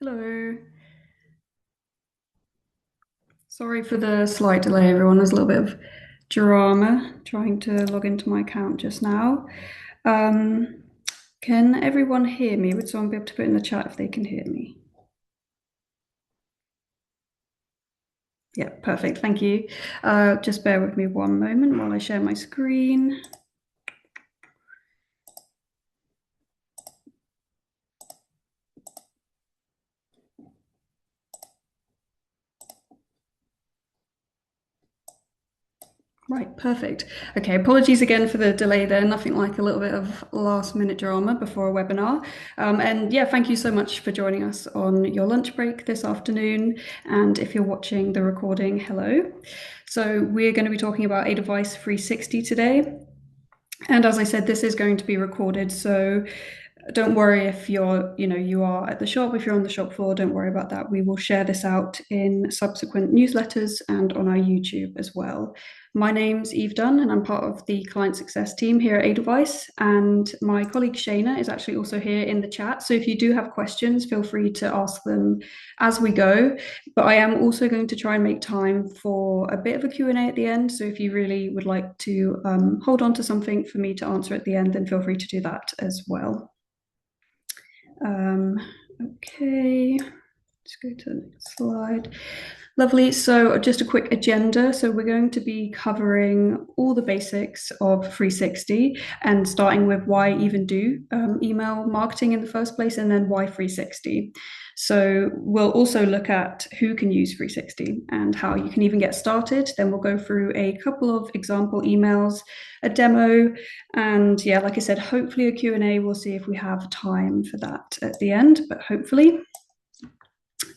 Hello. Sorry for the slight delay, everyone. There's a little bit of drama trying to log into my account just now. Um, can everyone hear me? Would someone be able to put in the chat if they can hear me? Yeah, perfect. Thank you. Just bear with me one moment while I share my screen. Right, perfect. Okay, apologies again for the delay there. Nothing like a little bit of last minute drama before a webinar. And yeah, thank you so much for joining us on your lunch break this afternoon. And if you're watching the recording, hello. So we're going to be talking about Edelweiss 360 today. And as I said, this is going to be recorded. So don't worry if you are at the shop. If you're on the shop floor, don't worry about that. We will share this out in subsequent newsletters and on our YouTube as well. My name's Eve Dunn, and I'm part of the client success team here at Edelweiss. And my colleague Shayna is actually also here in the chat. So if you do have questions, feel free to ask them as we go. But I am also going to try and make time for a bit of a Q&A at the end. So if you really would like to hold on to something for me to answer at the end, then feel free to do that as well. Okay, let's go to the next slide. Lovely. So just a quick agenda. So we're going to be covering all the basics of 360 and starting with why even do email marketing in the first place, and then why 360. So we'll also look at who can use 360 and how you can even get started. Then we'll go through a couple of example emails, a demo, and yeah, like I said, hopefully a Q&A. We'll see if we have time for that at the end, but hopefully.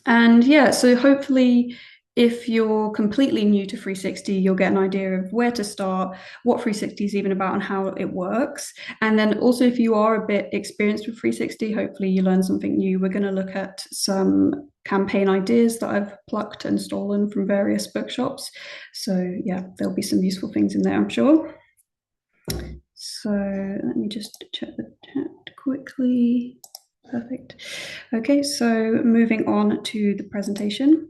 And yeah, so hopefully if you're completely new to 360, you'll get an idea of where to start, what 360 is even about and how it works. And then also if you are a bit experienced with 360, hopefully you learn something new. We're going to look at some campaign ideas that I've plucked and stolen from various bookshops. So yeah, there'll be some useful things in there, I'm sure. So let me just check the chat quickly. Perfect. Okay, so moving on to the presentation.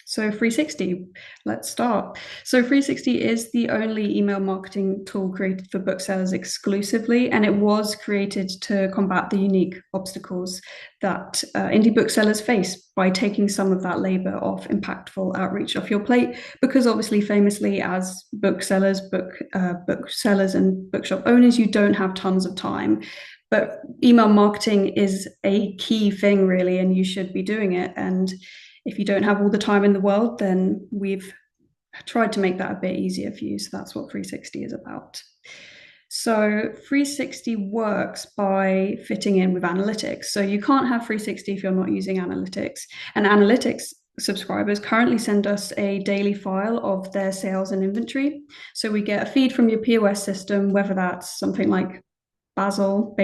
So 360, let's start. So 360 is the only email marketing tool created for booksellers exclusively, and it was created to combat the unique obstacles that indie booksellers face by taking some of that labor of impactful outreach off your plate. Because obviously, famously, as booksellers, booksellers and bookshop owners, you don't have tons of time. But email marketing is a key thing, really, and you should be doing it. And if you don't have all the time in the world, then we've tried to make that a bit easier for you. So that's what 360 is about. So 360 works by fitting in with analytics. So you can't have 360 if you're not using analytics. And analytics subscribers currently send us a daily file of their sales and inventory. So we get a feed from your POS system, whether that's something like Basil,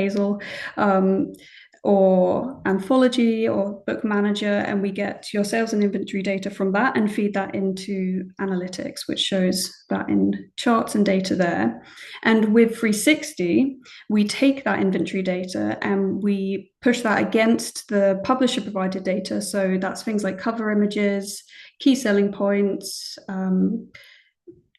or Anthology or Book Manager, and we get your sales and inventory data from that and feed that into analytics, which shows that in charts and data there. And with 360, we take that inventory data and we push that against the publisher provided data. So that's things like cover images, key selling points,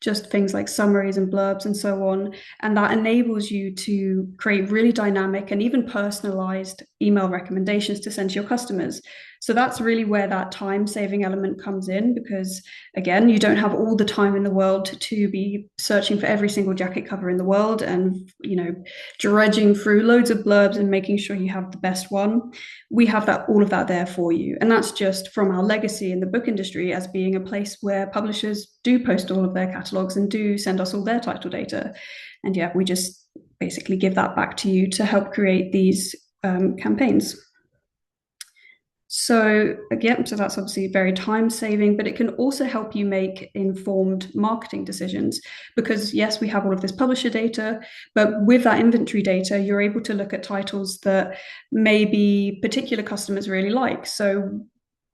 just things like summaries and blurbs and so on. And that enables you to create really dynamic and even personalized email recommendations to send to your customers. So that's really where that time-saving element comes in, because again, you don't have all the time in the world to be searching for every single jacket cover in the world and, dredging through loads of blurbs and making sure you have the best one. We have all of that there for you. And that's just from our legacy in the book industry as being a place where publishers do post all of their catalogs and do send us all their title data. And yeah, we just basically give that back to you to help create these campaigns. So again, so that's obviously very time saving, but it can also help you make informed marketing decisions, because yes, we have all of this publisher data, but with that inventory data, you're able to look at titles that maybe particular customers really like. So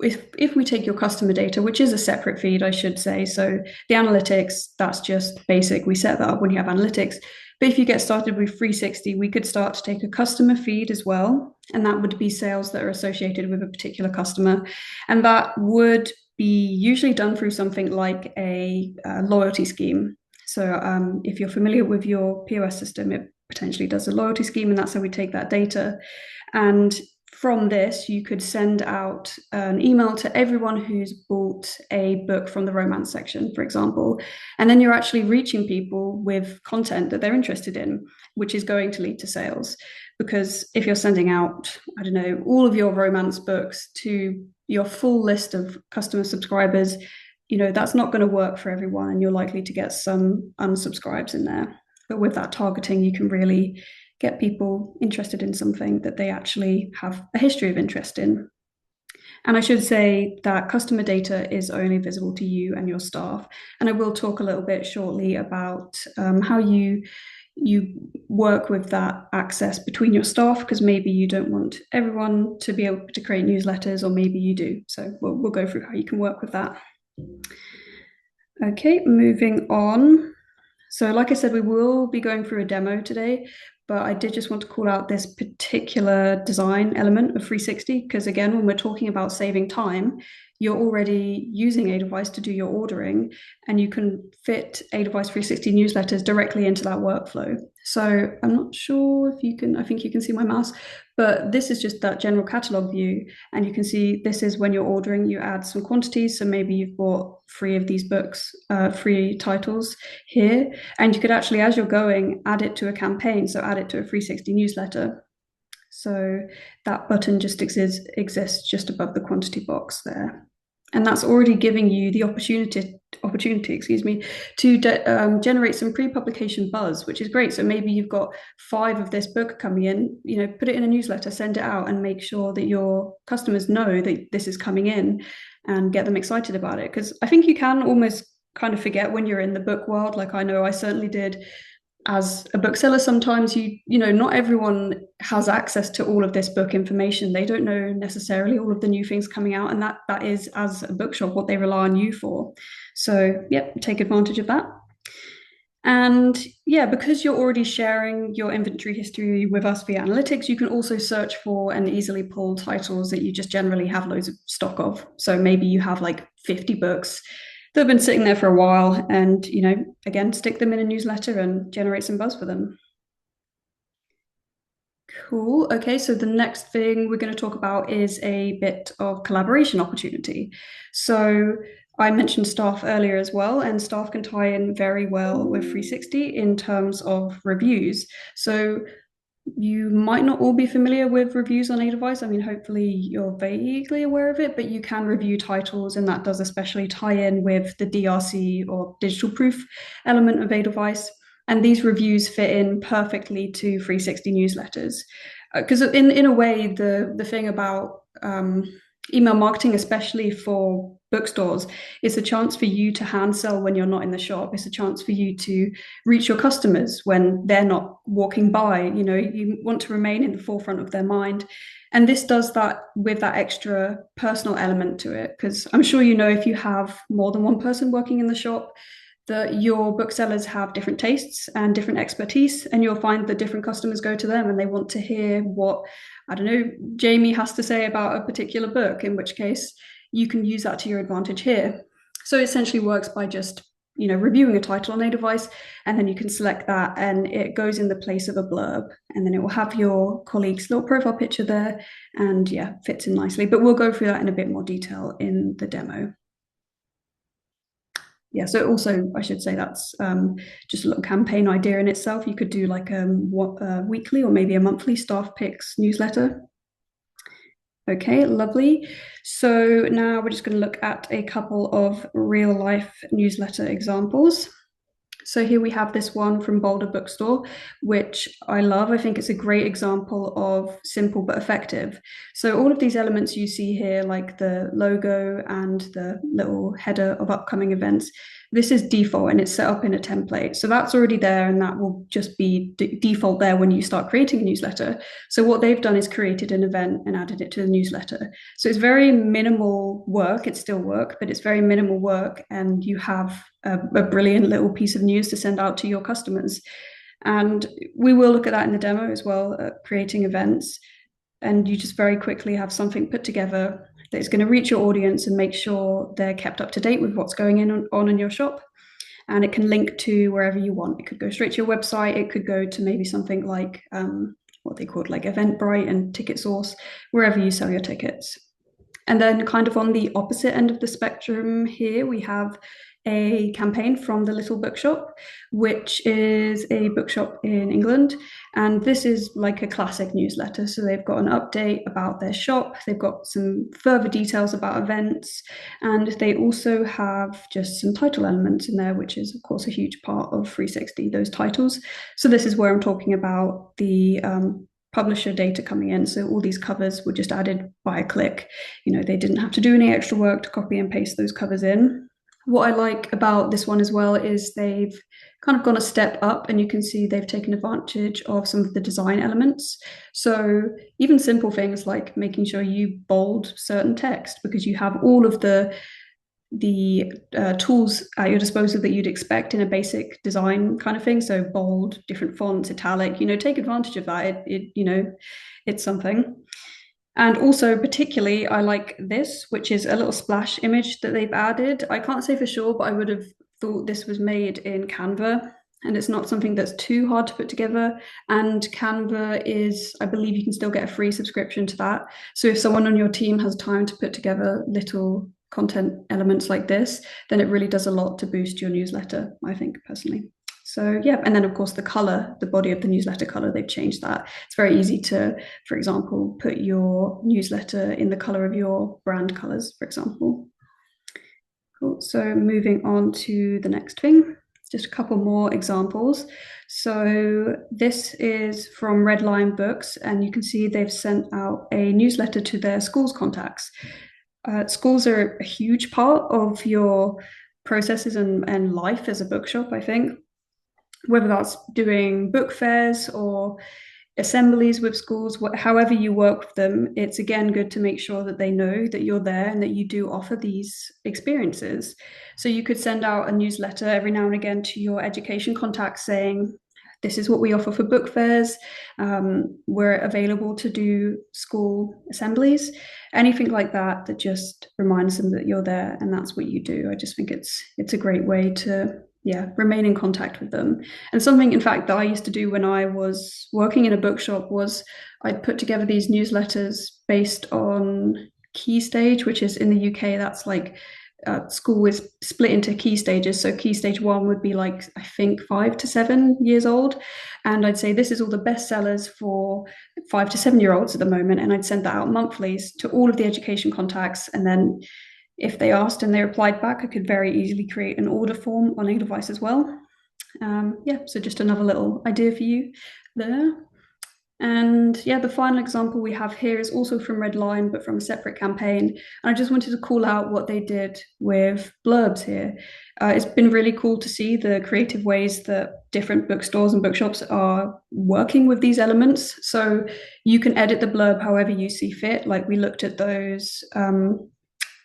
if we take your customer data, which is a separate feed, I should say, so the analytics, that's just basic. We set that up when you have analytics. But if you get started with 360, we could start to take a customer feed as well. and that would be sales that are associated with a particular customer. And that would be usually done through something like a loyalty scheme. So if you're familiar with your POS system, it potentially does a loyalty scheme, and that's how we take that data. And from this, you could send out an email to everyone who's bought a book from the romance section, for example. And then you're actually reaching people with content that they're interested in, which is going to lead to sales. Because if you're sending out, I don't know, all of your romance books to your full list of customer subscribers, that's not going to work for everyone, and you're likely to get some unsubscribes in there. But with that targeting, you can really get people interested in something that they actually have a history of interest in. And I should say that customer data is only visible to you and your staff. And I will talk a little bit shortly about how you work with that access between your staff, because maybe you don't want everyone to be able to create newsletters, or maybe you do. So we'll go through how you can work with that. Okay, moving on. So like I said, we will be going through a demo today, but I did just want to call out this particular design element of 360, because again, when we're talking about saving time, you're already using Edelweiss to do your ordering, and you can fit Edelweiss 360 newsletters directly into that workflow. So I'm not sure if you can, I think you can see my mouse, but this is just that general catalog view. And you can see this is when you're ordering, you add some quantities. So maybe you've bought 3 of these books, 3 titles here. And you could actually, as you're going, add it to a campaign. So add it to a 360 newsletter. So that button just exists just above the quantity box there. And that's already giving you the opportunity, to generate some pre-publication buzz, which is great. So maybe you've got 5 of this book coming in, put it in a newsletter, send it out, and make sure that your customers know that this is coming in, and get them excited about it. Because I think you can almost kind of forget when you're in the book world. Like I know I certainly did. As a bookseller, sometimes not everyone has access to all of this book information. They don't know necessarily all of the new things coming out, and that is, as a bookshop, what they rely on you for. So take advantage of that. And because you're already sharing your inventory history with us via analytics, you can also search for and easily pull titles that you just generally have loads of stock of. So maybe you have like 50 books that have been sitting there for a while, and again, stick them in a newsletter and generate some buzz for them. Cool. Okay, so the next thing we're going to talk about is a bit of collaboration opportunity. So I mentioned staff earlier as well, and staff can tie in very well with 360 in terms of reviews. So you might not all be familiar with reviews on Edelweiss. I mean, hopefully you're vaguely aware of it, but you can review titles, and that does especially tie in with the DRC, or digital proof, element of Edelweiss. And these reviews fit in perfectly to 360 newsletters. Because in a way, the thing about email marketing, especially for bookstores, is a chance for you to hand sell when you're not in the shop. It's a chance for you to reach your customers when they're not walking by. You want to remain in the forefront of their mind. And this does that with that extra personal element to it. Because I'm sure if you have more than one person working in the shop, that your booksellers have different tastes and different expertise, and you'll find that different customers go to them and they want to hear what, I don't know, Jamie has to say about a particular book, in which case you can use that to your advantage here. So it essentially works by just reviewing a title on Edelweiss, and then you can select that, and it goes in the place of a blurb, and then it will have your colleague's little profile picture there, and fits in nicely. But we'll go through that in a bit more detail in the demo. So also, I should say, that's just a little campaign idea in itself. You could do like a weekly or maybe a monthly staff picks newsletter. Okay, lovely. So now we're just going to look at a couple of real life newsletter examples. So here we have this one from Boulder Bookstore, which I love. I think it's a great example of simple but effective. So all of these elements you see here, like the logo and the little header of upcoming events, this is default and it's set up in a template. So that's already there, and that will just be default there when you start creating a newsletter. So what they've done is created an event and added it to the newsletter. So it's very minimal work. It's still work, but it's very minimal work, and you have a brilliant little piece of news to send out to your customers. And we will look at that in the demo as well, creating events. and you just very quickly have something put together that is going to reach your audience and make sure they're kept up to date with what's going on in your shop. And it can link to wherever you want. It could go straight to your website. It could go to maybe something like what they called like Eventbrite and Ticket Source, wherever you sell your tickets. And then kind of on the opposite end of the spectrum here, we have a campaign from the Little Bookshop, which is a bookshop in England. And this is like a classic newsletter. So they've got an update about their shop, they've got some further details about events, and they also have just some title elements in there, which is, of course, a huge part of 360, those titles. So this is where I'm talking about the publisher data coming in. So all these covers were just added by a click. They didn't have to do any extra work to copy and paste those covers in. What I like about this one as well is they've kind of gone a step up, and you can see they've taken advantage of some of the design elements. So even simple things like making sure you bold certain text, because you have all of the tools at your disposal that you'd expect in a basic design kind of thing. So bold, different fonts, italic, take advantage of that. It's something. And also, particularly, I like this, which is a little splash image that they've added. I can't say for sure, but I would have thought this was made in Canva, and it's not something that's too hard to put together. And Canva is, I believe you can still get a free subscription to that. So if someone on your team has time to put together little content elements like this, then it really does a lot to boost your newsletter, I think, personally. So yeah, and then of course the color, the body of the newsletter color, they've changed that. It's very easy to, for example, put your newsletter in the color of your brand colors, for example. Cool. So moving on to the next thing, just a couple more examples. So this is from Red Lion Books, and you can see they've sent out a newsletter to their schools contacts. Schools are a huge part of your processes and life as a bookshop, I think. Whether that's doing book fairs or assemblies with schools, however you work with them, it's again good to make sure that they know that you're there and that you do offer these experiences. So you could send out a newsletter every now and again to your education contacts saying, this is what we offer for book fairs. We're available to do school assemblies, anything like that, that just reminds them that you're there and that's what you do. I just think it's a great way to remain in contact with them. And something, in fact, that I used to do when I was working in a bookshop was I'd put together these newsletters based on Key Stage, which is in the UK, that's like school is split into key stages. So key stage 1 would be like, I think, 5 to 7 years old. And I'd say this is all the best sellers for 5 to 7 year olds at the moment. And I'd send that out monthly to all of the education contacts. And then if they asked and they replied back, I could very easily create an order form on Edelweiss as well. So just another little idea for you there. And the final example we have here is also from Red Lion, but from a separate campaign. And I just wanted to call out what they did with blurbs here. It's been really cool to see the creative ways that different bookstores and bookshops are working with these elements. So you can edit the blurb however you see fit. Like we looked at those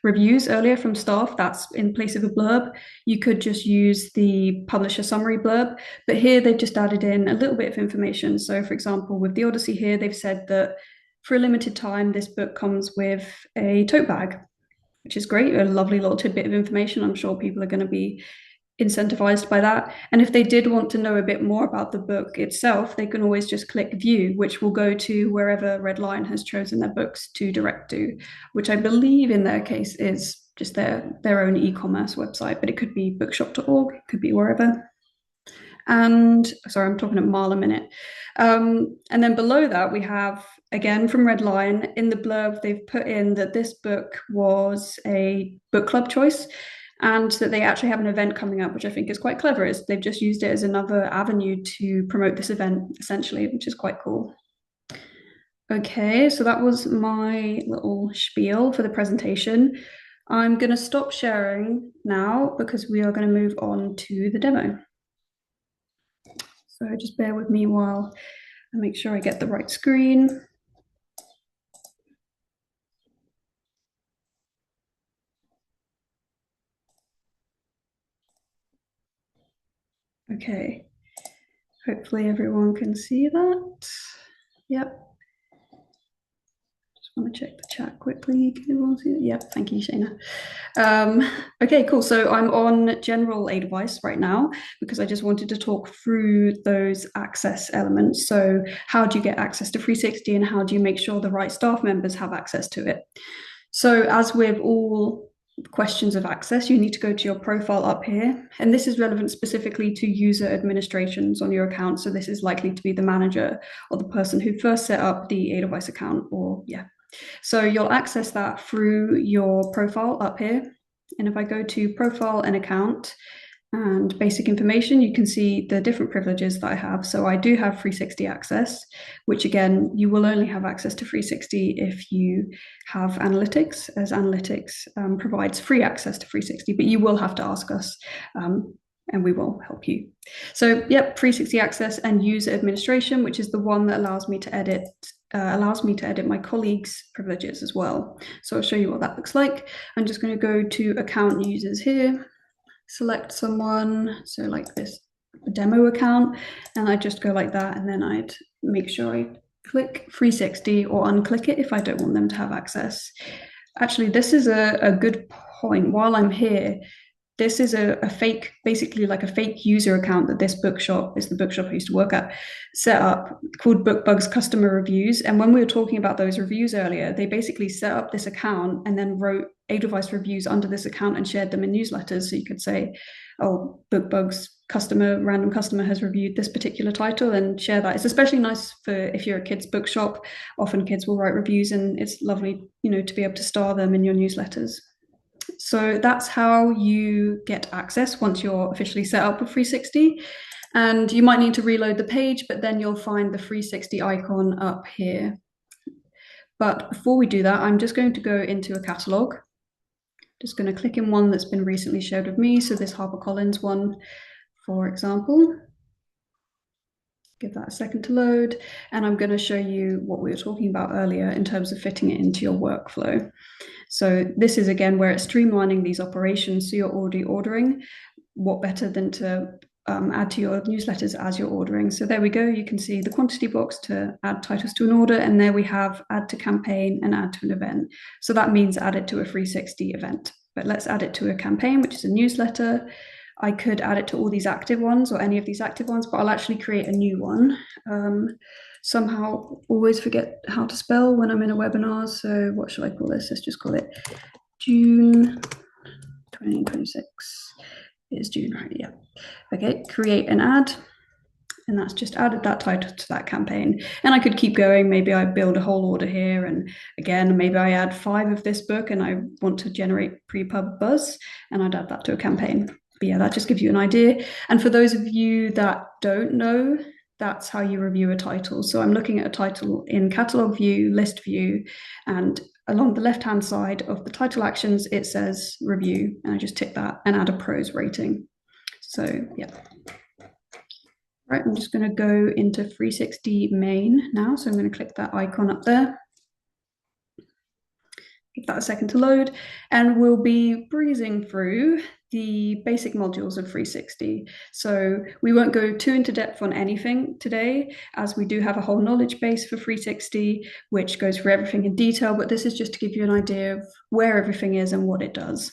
reviews earlier from staff, that's in place of a blurb. You could just use the publisher summary blurb, but here they've just added in a little bit of information. So for example, with the Odyssey here, they've said that for a limited time, this book comes with a tote bag, which is great, a lovely little tidbit of information. I'm sure people are going to be incentivized by that. And if they did want to know a bit more about the book itself, they can always just click view, which will go to wherever Red Lion has chosen their books to direct to, which I believe in their case is just their own e-commerce website, but it could be bookshop.org, it could be wherever. And sorry, I'm talking a mile a minute. And then below that, we have, again, from Red Lion, in the blurb, they've put in that this book was a book club choice, and that they actually have an event coming up, which I think is quite clever. They've just used it as another avenue to promote this event, essentially, which is quite cool. Okay, so that was my little spiel for the presentation. I'm going to stop sharing now because we are going to move on to the demo. So just bear with me while I make sure I get the right screen. Okay, hopefully everyone can see that. Yep. want to check the chat quickly. Can everyone see it? Yeah, thank you, Shayna. Okay, cool. So I'm on general Edelweiss right now because I just wanted to talk through those access elements. So how do you get access to 360 and how do you make sure the right staff members have access to it? So as with all questions of access, you need to go to your profile up here. And this is relevant specifically to user administrations on your account. So this is likely to be the manager or the person who first set up the Edelweiss account, or yeah. So you'll access that through your profile up here. And if I go to profile and account and basic information, you can see the different privileges that I have. So I do have 360 access, which again, you will only have access to 360 if you have analytics, as analytics provides free access to 360, but you will have to ask us and we will help you. So yep, 360 access and user administration, which is the one that allows me to edit my colleagues' privileges as well. So I'll show you what that looks like. I'm just going to go to account users here, select someone, so like this demo account, and I just go like that, and then I'd make sure I click 360 or unclick it if I don't want them to have access. Actually, this is a good point. While I'm here, this is a fake, basically like a fake user account that this bookshop, is the bookshop I used to work at, set up, called BookBug's Customer Reviews. And when we were talking about those reviews earlier, they basically set up this account and then wrote Edelweiss reviews under this account and shared them in newsletters. So you could say, oh, BookBug's random customer has reviewed this particular title, and share that. It's especially nice for if you're a kid's bookshop. Often kids will write reviews and it's lovely, to be able to star them in your newsletters. So that's how you get access once you're officially set up with 360. And you might need to reload the page, but then you'll find the 360 icon up here. But before we do that, I'm just going to go into a catalog. Just going to click in one that's been recently shared with me. So this HarperCollins one, for example. Give that a second to load. And I'm going to show you what we were talking about earlier in terms of fitting it into your workflow. So this is again where it's streamlining these operations. So you're already ordering. What better than to add to your newsletters as you're ordering? So there we go. You can see the quantity box to add titles to an order. And there we have add to campaign and add to an event. So that means add it to a 360 event. But let's add it to a campaign, which is a newsletter. I could add it to all these active ones or any of these active ones, but I'll actually create a new one. Somehow always forget how to spell when I'm in a webinar. So what should I call this? Let's just call it June 2026. It's June, right? Yeah. Okay, create an ad. And that's just added that title to that campaign. And I could keep going. Maybe I build a whole order here. And again, maybe I add 5 of this book and I want to generate pre-pub buzz and I'd add that to a campaign. But yeah, that just gives you an idea. And for those of you that don't know, that's how you review a title. So I'm looking at a title in catalog view, list view, and along the left-hand side of the title actions, it says review. And I just tick that and add a prose rating. So yeah. Right, I'm just going to go into 360 main now. So I'm going to click that icon up there. Give that a second to load, and we'll be breezing through the basic modules of 360. So we won't go too into depth on anything today, as we do have a whole knowledge base for 360, which goes through everything in detail, but this is just to give you an idea of where everything is and what it does.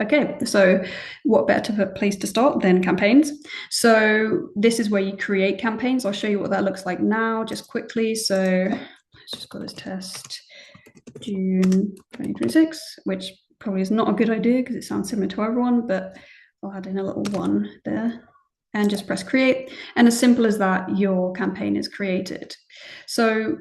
Okay, so what better place to start than campaigns? So this is where you create campaigns. I'll show you what that looks like now, just quickly. So let's just call this test June 2026, which probably is not a good idea because it sounds similar to everyone, but I'll add in a little 1 there and just press create. And as simple as that, your campaign is created. So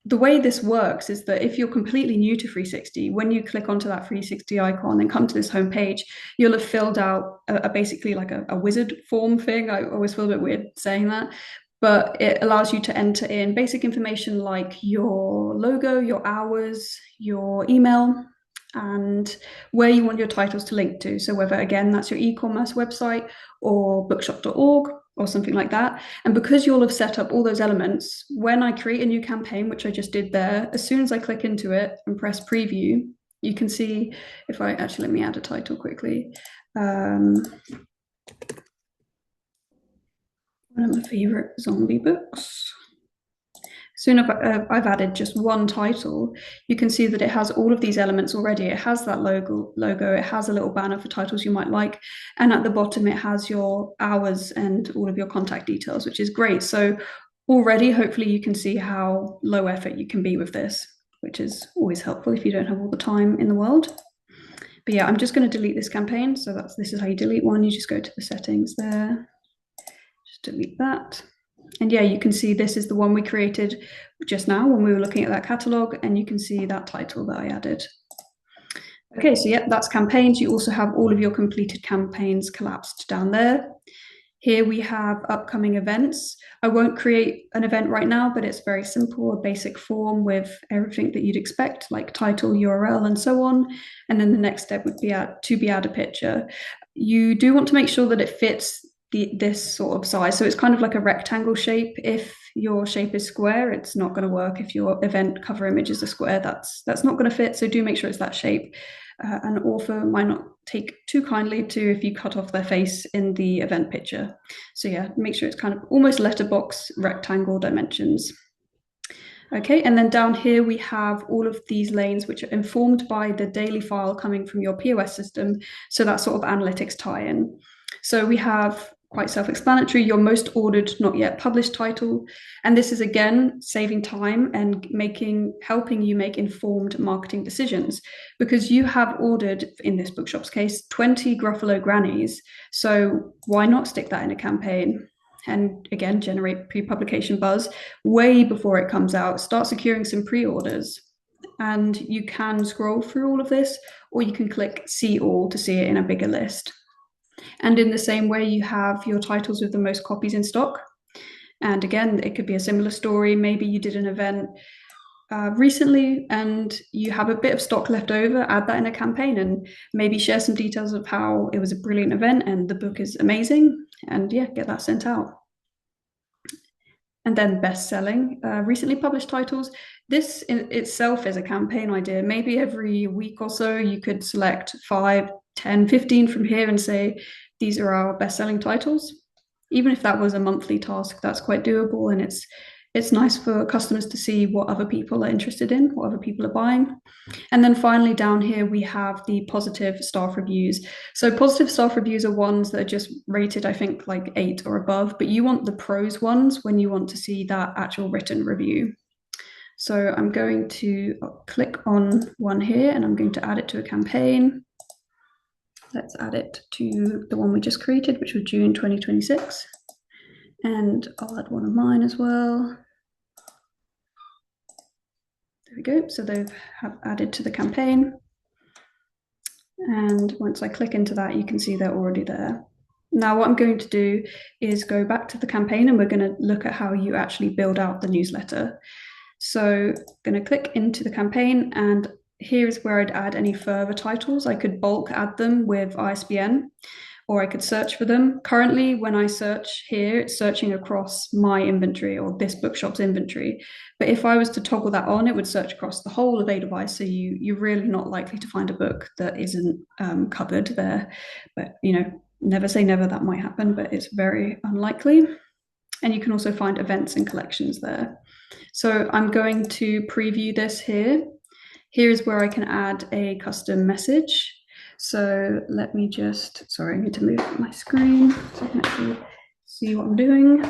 the way this works is that if you're completely new to 360, when you click onto that 360 icon and come to this home page, you'll have filled out basically like a wizard form thing. I always feel a bit weird saying that, but it allows you to enter in basic information like your logo, your hours, your email, and where you want your titles to link to. So whether, again, that's your e-commerce website or bookshop.org or something like that. And because you'll have set up all those elements, when I create a new campaign, which I just did there, as soon as I click into it and press preview, you can see, if I actually, let me add a title quickly. One of my favorite zombie books. soon as I've added just one title, you can see that it has all of these elements already. It has that logo, it has a little banner for titles you might like, and at the bottom it has your hours and all of your contact details, which is great. So already, hopefully you can see how low effort you can be with this, which is always helpful if you don't have all the time in the world. But yeah, I'm just going to delete this campaign. So this is how you delete one. You just go to the settings there, just delete that. And yeah, you can see this is the one we created just now when we were looking at that catalog, and you can see that title that I added. Okay, so yeah, that's campaigns. You also have all of your completed campaigns collapsed down there. Here we have upcoming events. I won't create an event right now, but it's very simple, a basic form with everything that you'd expect, like title, URL, and so on. And then the next step would be to add a picture. You do want to make sure that it fits this sort of size. So it's kind of like a rectangle shape. If your shape is square, it's not going to work. If your event cover image is a square, that's not going to fit. So do make sure it's that shape. An author might not take too kindly to if you cut off their face in the event picture. So yeah, make sure it's kind of almost letterbox rectangle dimensions. Okay, and then down here we have all of these lanes which are informed by the daily file coming from your POS system. So that sort of analytics tie-in. So we have quite self-explanatory, your most ordered, not yet published title. And this is again, saving time and helping you make informed marketing decisions, because you have ordered, in this bookshop's case, 20 Gruffalo Grannies. So why not stick that in a campaign? And again, generate pre-publication buzz way before it comes out. Start securing some pre-orders. And you can scroll through all of this, or you can click see all to see it in a bigger list. And in the same way, you have your titles with the most copies in stock. And again, it could be a similar story. Maybe you did an event recently and you have a bit of stock left over. Add that in a campaign and maybe share some details of how it was a brilliant event and the book is amazing. And yeah, get that sent out. And then best-selling, recently published titles. This in itself is a campaign idea. Maybe every week or so you could select 5, 10, 15 from here and say, these are our best-selling titles. Even if that was a monthly task, that's quite doable, and it's nice for customers to see what other people are interested in, what other people are buying. And then finally down here, we have the positive staff reviews. So positive staff reviews are ones that are just rated, I think, like 8 or above, but you want the pros ones when you want to see that actual written review. So I'm going to click on one here and I'm going to add it to a campaign. Let's add it to the one we just created, which was June 2026. And I'll add one of mine as well. There we go. So they've added to the campaign. And once I click into that, you can see they're already there. Now, what I'm going to do is go back to the campaign and we're going to look at how you actually build out the newsletter. So I'm going to click into the campaign, and here's where I'd add any further titles. I could bulk add them with ISBN, or I could search for them. Currently, when I search here, it's searching across my inventory or this bookshop's inventory. But if I was to toggle that on, it would search across the whole of Edelweiss. So you're really not likely to find a book that isn't covered there. But, never say never, that might happen, but it's very unlikely. And you can also find events and collections there. So I'm going to preview this here. Here's where I can add a custom message. So let me sorry, I need to move my screen so I can actually see what I'm doing.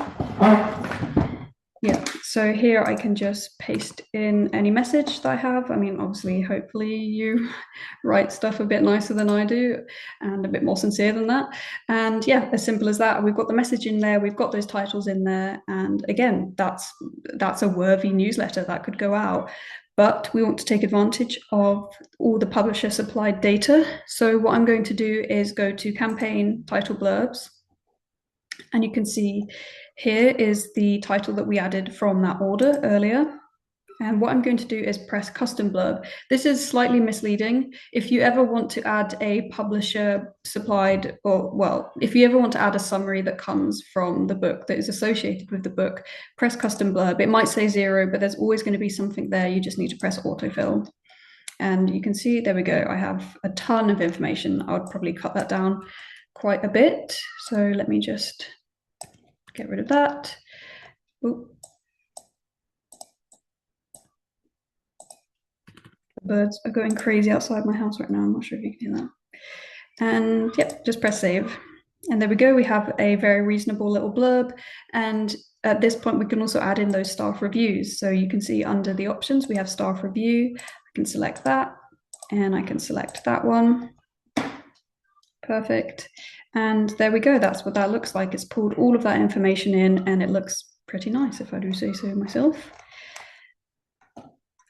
Yeah, so here I can just paste in any message that I have. I mean, obviously, hopefully you write stuff a bit nicer than I do and a bit more sincere than that. And yeah, as simple as that. We've got the message in there, we've got those titles in there. And again, that's a worthy newsletter that could go out. But we want to take advantage of all the publisher supplied data. So what I'm going to do is go to campaign title blurbs. And you can see here is the title that we added from that order earlier. And what I'm going to do is press custom blurb. This is slightly misleading. If you ever want to add a publisher supplied, if you ever want to add a summary that comes from the book that is associated with the book, press custom blurb. It might say 0, but there's always going to be something there. You just need to press autofill. And you can see, there we go. I have a ton of information. I would probably cut that down quite a bit. So let me just get rid of that. Ooh. Birds are going crazy outside my house right now. I'm not sure if you can hear that. And yep, just press save. And there we go. We have a very reasonable little blurb. And at this point, we can also add in those staff reviews. So you can see under the options, we have staff review. I can select that and I can select that one. Perfect. And there we go. That's what that looks like. It's pulled all of that information in and it looks pretty nice if I do say so myself.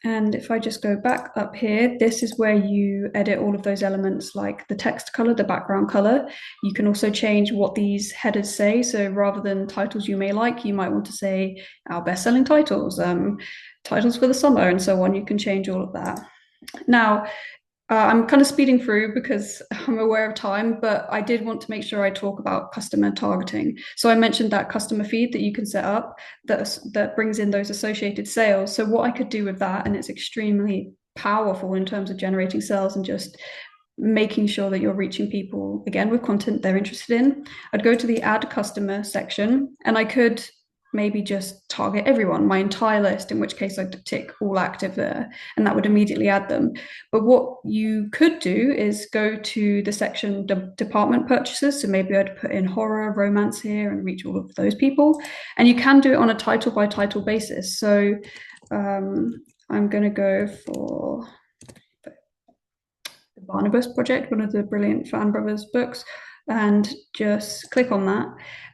And if I just go back up here, this is where you edit all of those elements like the text color, the background color. You can also change what these headers say. So rather than titles you may like, you might want to say our best-selling titles, titles for the summer and so on. You can change all of that. Now, I'm kind of speeding through because I'm aware of time, but I did want to make sure I talk about customer targeting. So I mentioned that customer feed that you can set up that brings in those associated sales. So what I could do with that, and it's extremely powerful in terms of generating sales and just making sure that you're reaching people again with content they're interested in. I'd go to the add customer section and I could maybe just target everyone, my entire list, in which case I'd tick all active there and that would immediately add them. But what you could do is go to the section department purchases. So maybe I'd put in horror, romance here and reach all of those people. And you can do it on a title by title basis. So I'm going to go for the Barnabas Project, one of the brilliant Fan Brothers books, and just click on that.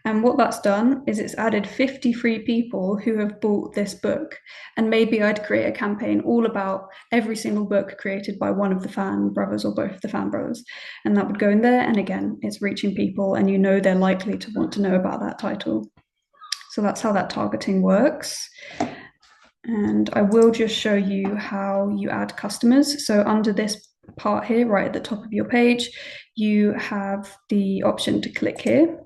And what that's done is it's added 53 people who have bought this book. And maybe I'd create a campaign all about every single book created by one of the Fan Brothers or both of the Fan Brothers. And that would go in there. And again, it's reaching people and you know they're likely to want to know about that title. So that's how that targeting works. And I will just show you how you add customers. So under this part here, right at the top of your page, you have the option to click here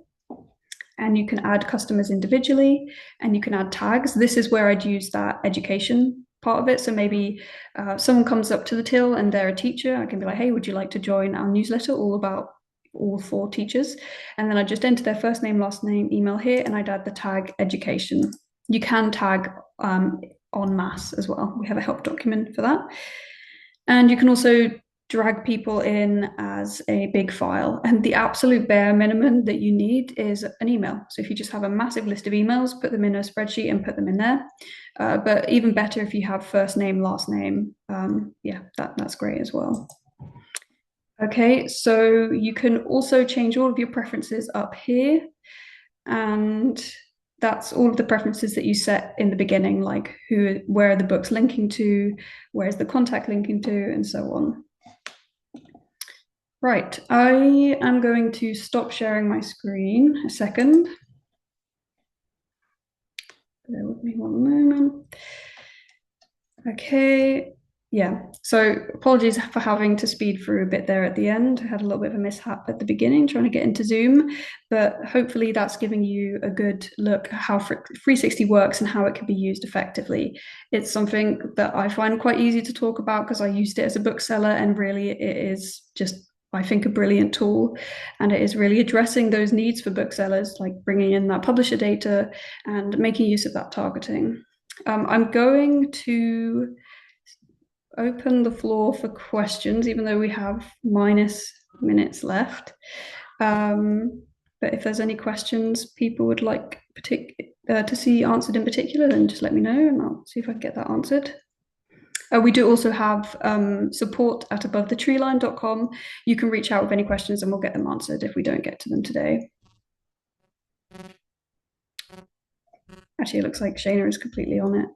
and you can add customers individually and you can add tags. This is where I'd use that education part of it. So maybe someone comes up to the till and they're a teacher. I can be like, hey, would you like to join our newsletter all for teachers? And then I just enter their first name, last name, email here, and I'd add the tag education. You can tag en masse as well. We have a help document for that. And you can also drag people in as a big file. And the absolute bare minimum that you need is an email. So if you just have a massive list of emails, put them in a spreadsheet and put them in there. But even better if you have first name, last name. Yeah, that's great as well. Okay, so you can also change all of your preferences up here. And that's all of the preferences that you set in the beginning, like where are the books linking to, where's the contact linking to, and so on. Right, I am going to stop sharing my screen a second. Bear with me one moment. Okay, yeah, so apologies for having to speed through a bit there at the end. I had a little bit of a mishap at the beginning trying to get into Zoom, but hopefully that's giving you a good look at how 360 works and how it can be used effectively. It's something that I find quite easy to talk about because I used it as a bookseller, and really it is just, I think, a brilliant tool, and it is really addressing those needs for booksellers, like bringing in that publisher data and making use of that targeting. I'm going to open the floor for questions, even though we have -minutes left. But if there's any questions people would like to see answered in particular, then just let me know and I'll see if I can get that answered. We do also have support at aboventhetreeline.com. You can reach out with any questions and we'll get them answered if we don't get to them today. Actually, it looks like Shayna is completely on it.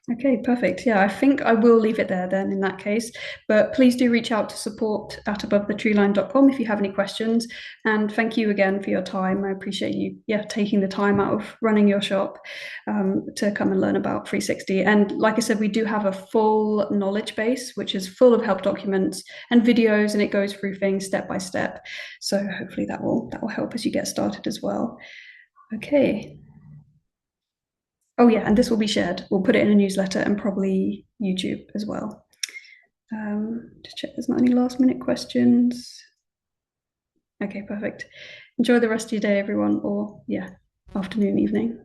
Okay, perfect. Yeah, I think I will leave it there then in that case. But please do reach out to support at aboventhetreeline.com if you have any questions. And thank you again for your time. I appreciate you taking the time out of running your shop to come and learn about 360. And like I said, we do have a full knowledge base, which is full of help documents and videos, and it goes through things step by step. So hopefully that will help as you get started as well. Okay. Oh yeah, and this will be shared. We'll put it in a newsletter and probably YouTube as well. Just check there's not any last minute questions. Okay, perfect. Enjoy the rest of your day, everyone, or yeah, afternoon, evening.